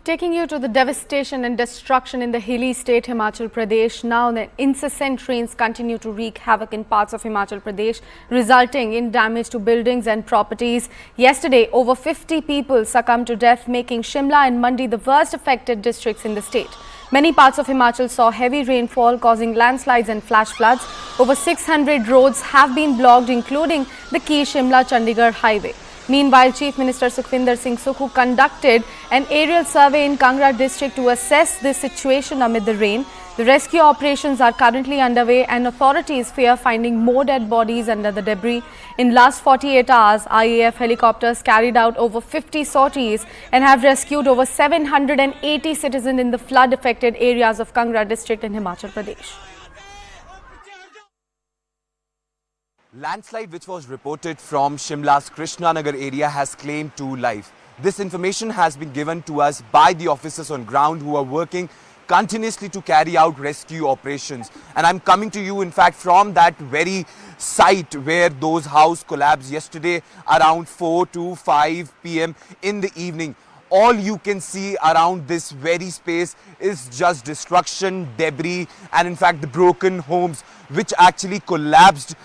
Taking you to the devastation and destruction in the hilly state Himachal Pradesh. Now the incessant rains continue to wreak havoc in parts of Himachal Pradesh, resulting in damage to buildings and properties. Yesterday, over 50 people succumbed to death, making Shimla and Mandi the worst affected districts in the state. Many parts of Himachal saw heavy rainfall, causing landslides and flash floods. Over 600 roads have been blocked, including the key Shimla-Chandigarh highway. Meanwhile, Chief Minister Sukhvinder Singh Sukhu conducted an aerial survey in Kangra district to assess the situation amid the rain. The rescue operations are currently underway and authorities fear finding more dead bodies under the debris. In last 48 hours, IAF helicopters carried out over 50 sorties and have rescued over 780 citizens in the flood-affected areas of Kangra district in Himachal Pradesh. Landslide which was reported from Shimla's Krishnanagar area has claimed 2 lives. This information has been given to us by the officers on ground who are working continuously to carry out rescue operations. And I'm coming to you in fact from that very site where those houses collapsed yesterday around 4 to 5 p.m. in the evening. All you can see around this very space is just destruction, debris, and in fact the broken homes which actually collapsed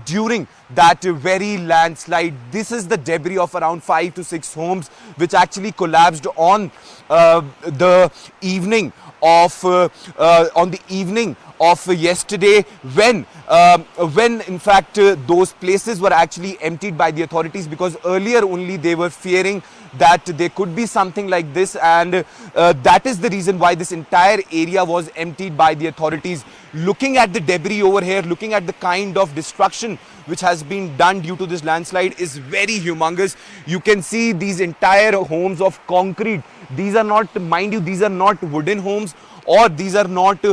during that very landslide. This is the debris of around 5 to 6 homes which actually collapsed on the evening of yesterday when in fact those places were actually emptied by the authorities, because earlier only they were fearing that there could be something like this, and that is the reason why this entire area was emptied by the authorities. Looking at the debris over here, looking at the kind of destruction which has been done due to this landslide is very humongous. You can see these entire homes of concrete. These are not, mind you, these are not wooden homes, or these are not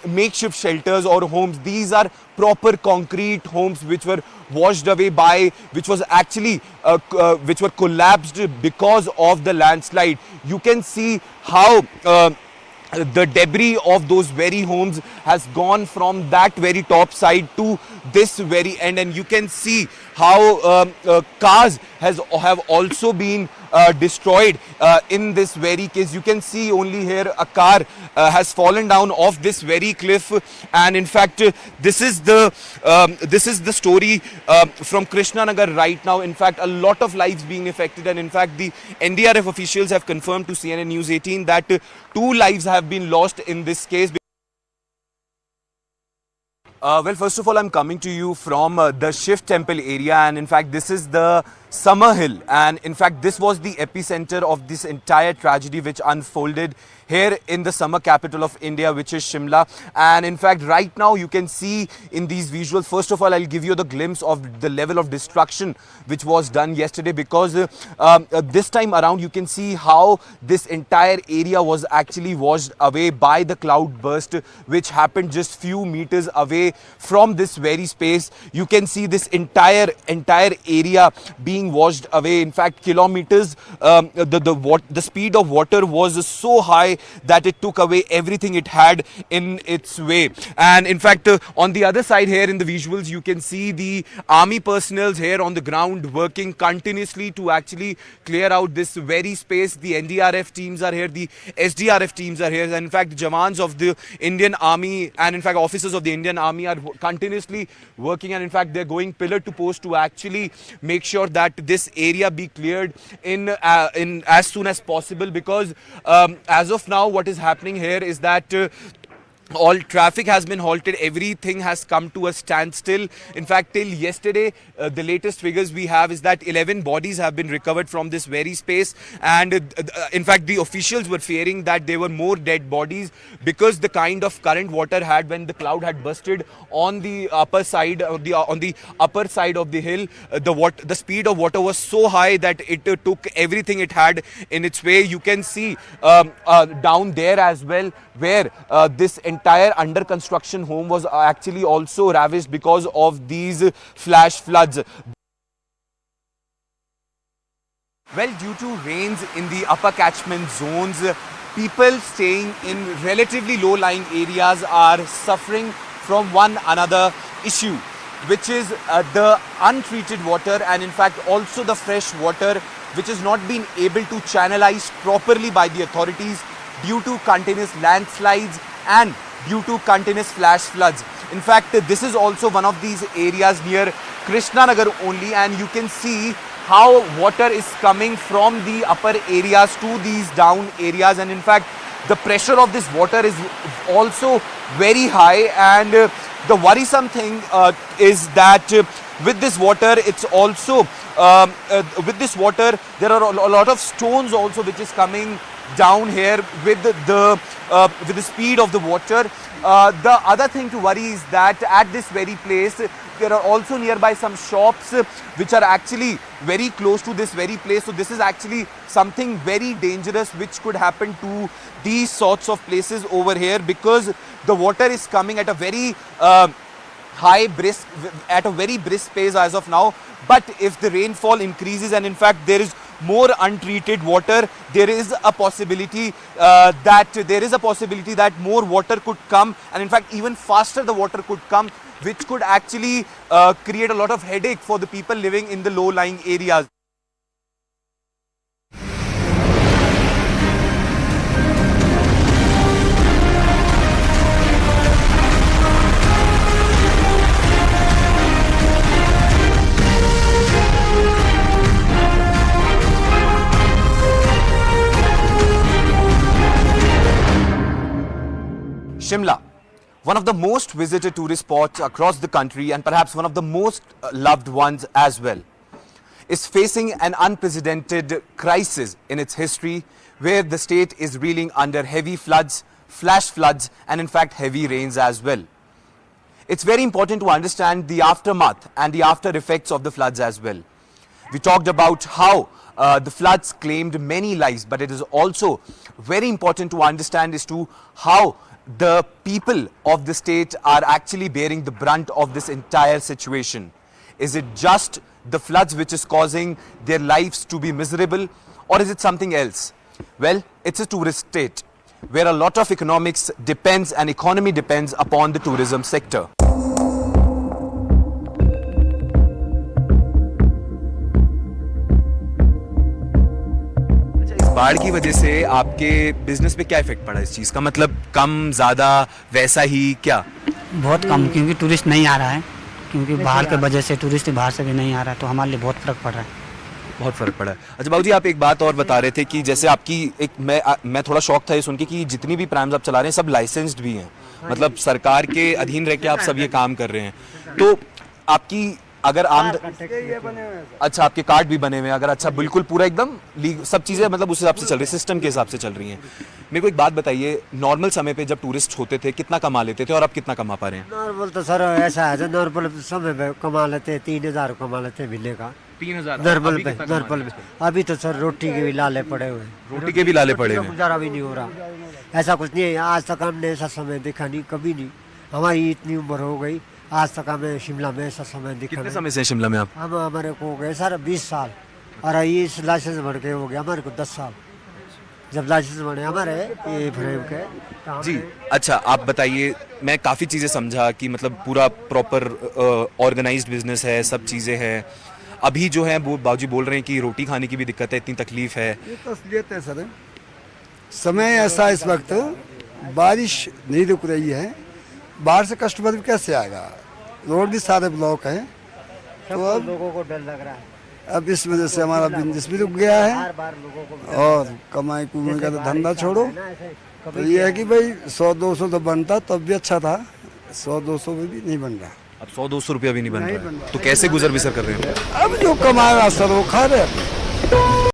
makeshift shelters or homes. These are proper concrete homes which were washed away by, which was actually which were collapsed because of the landslide. You can see how the debris of those very homes has gone from that very top side to this very end, and you can see how cars have also been destroyed in this very case. You can see only here a car has fallen down off this very cliff, and in fact this is the story from Krishnanagar right now. In fact, a lot of lives being affected, and in fact the NDRF officials have confirmed to CNN News 18 that 2 lives have been lost in this case. Well, first of all, I'm coming to you from the Shiv Temple area, and in fact this is the Summer Hill, and in fact this was the epicenter of this entire tragedy which unfolded here in the summer capital of India, which is Shimla. And in fact right now you can see in these visuals, first of all I'll give you the glimpse of the level of destruction which was done yesterday, because this time around you can see how this entire area was actually washed away by the cloud burst which happened just few meters away from this very space. You can see this entire area being washed away. In fact, kilometers, the speed of water was so high that it took away everything it had in its way. And in fact, on the other side here in the visuals, you can see the army personnel here on the ground working continuously to actually clear out this very space. The NDRF teams are here, the SDRF teams are here, and in fact, Jawans of the Indian Army and in fact officers of the Indian Army are continuously working, and in fact they're going pillar to post to actually make sure that this area be cleared in as soon as possible, because as of now what is happening here is that all traffic has been halted, everything has come to a standstill. In fact, till yesterday, the latest figures we have is that 11 bodies have been recovered from this very space, and in fact the officials were fearing that there were more dead bodies because the kind of current water had when the cloud had busted on the upper side of the upper side of the hill. The speed of water was so high that it took everything it had in its way. You can see down there as well where this entire under construction home was actually also ravaged because of these flash floods. Well, due to rains in the upper catchment zones, people staying in relatively low-lying areas are suffering from one another issue, which is the untreated water and in fact also the fresh water which has not been able to channelize properly by the authorities due to continuous landslides and due to continuous flash floods. In fact, this is also one of these areas near Krishnanagar only, and you can see how water is coming from the upper areas to these down areas, and in fact the pressure of this water is also very high. And the worrisome thing is that with this water, it's also with this water there are a lot of stones also which is coming down here with the speed of the water. The other thing to worry is that at this very place there are also nearby some shops which are actually very close to this very place. So this is actually something very dangerous which could happen to these sorts of places over here, because the water is coming at a very brisk pace as of now. But if the rainfall increases and in fact there is more untreated water, there is a possibility that more water could come, and in fact even faster the water could come, which could actually create a lot of headache for the people living in the low-lying areas. Shimla, one of the most visited tourist spots across the country and perhaps one of the most loved ones as well, is facing an unprecedented crisis in its history, where the state is reeling under heavy floods, flash floods and in fact heavy rains as well. It's very important to understand the aftermath and the after effects of the floods as well. We talked about how the floods claimed many lives, but it is also very important to understand as to how the people of the state are actually bearing the brunt of this entire situation. Is it just the floods which is causing their lives to be miserable, or is it something else? Well, it's a tourist state where a lot of economics depends and economy depends upon the tourism sector. बाढ़ की वजह से आपके business पे क्या effect पड़ा इस चीज़ का, मतलब कम ज़्यादा वैसा ही क्या? बहुत कम, क्योंकि टूरिस्ट नहीं आ रहा है, क्योंकि बाहर के वजह से टूरिस्ट बाहर से भी नहीं आ रहा है, तो हमारे लिए बहुत फ़र्क पड़ रहा है। बहुत फ़र्क पड़ा है। अच्छा बाबू जी, आप एक बात और बता रहे थे कि जैसे आपकी एक मैं थोड़ा शौक था ये सुन के कि जितनी भी प्राइम्स आप चला रहे हैं सब लाइसेंस्ड भी हैं, मतलब सरकार के अधीन रह के आप सब ये काम कर रहे हैं। तो आपकी अगर अच्छा आपके कार्ड भी बने हुए हैं, अगर अच्छा बिल्कुल पूरा एकदम सब चीज़ें मतलब उस हिसाब से चल रही है, सिस्टम के हिसाब से चल रही हैं। मेरे को एक बात बताइए, नॉर्मल समय पे जब टूरिस्ट होते थे कितना कमा लेते थे और अब कितना कमा पा रहे हैं? नॉर्मल तो सर ऐसा है, नॉर्मल समय पे कमा लेते हैं 3,000 कमा लेते हैं महीने का। 3,000 नॉर्मल पे अभी तो सर रोटी के भी लाले पड़े हुए, रोटी के भी लाले पड़े हुए, गुजारा भी नहीं हो रहा। ऐसा कुछ नहीं है, आज तक हमने ऐसा समय देखा नहीं, कभी नहीं। हमारी इतनी उम्र हो गई, आज तक हमें शिमला में ऐसा समय दिखा। कितने समय से शिमला में आप? हम हमारे को हो गए सर 20 साल, और ये लाइसेंस बन के हो गया हमारे को 10 साल। जब लाइसेंस बने हमारे ये फ्रेम के जी। अच्छा आप बताइए, मैं काफ़ी चीज़ें समझा कि मतलब पूरा प्रॉपर ऑर्गेनाइज्ड बिजनेस है, सब चीज़ें हैं। अभी जो है वो बाबूजी बोल रहे हैं कि रोटी खाने की भी दिक्कत है, इतनी तकलीफ है। ये तसलियत है सर, समय ऐसा इस वक्त बारिश नहीं रुक रही है, बाहर से कस्टमर भी कैसे आएगा, रोड भी सारे ब्लॉक हैं, तो अब लोगों को डर लग रहा है। अब इस वजह से हमारा बिजनेस भी रुक गया है, और कमाई कुमाई का तो धंधा छोड़ो। तो ये है कि भाई 100-200 तो बनता तब भी अच्छा था, 100-200 में भी नहीं बन रहा। अब 100-200 रुपया भी नहीं बन रहा है, तो कैसे गुजर बसर कर रहे हैं? अब जो कमा रहा सर वो खा रहे हैं।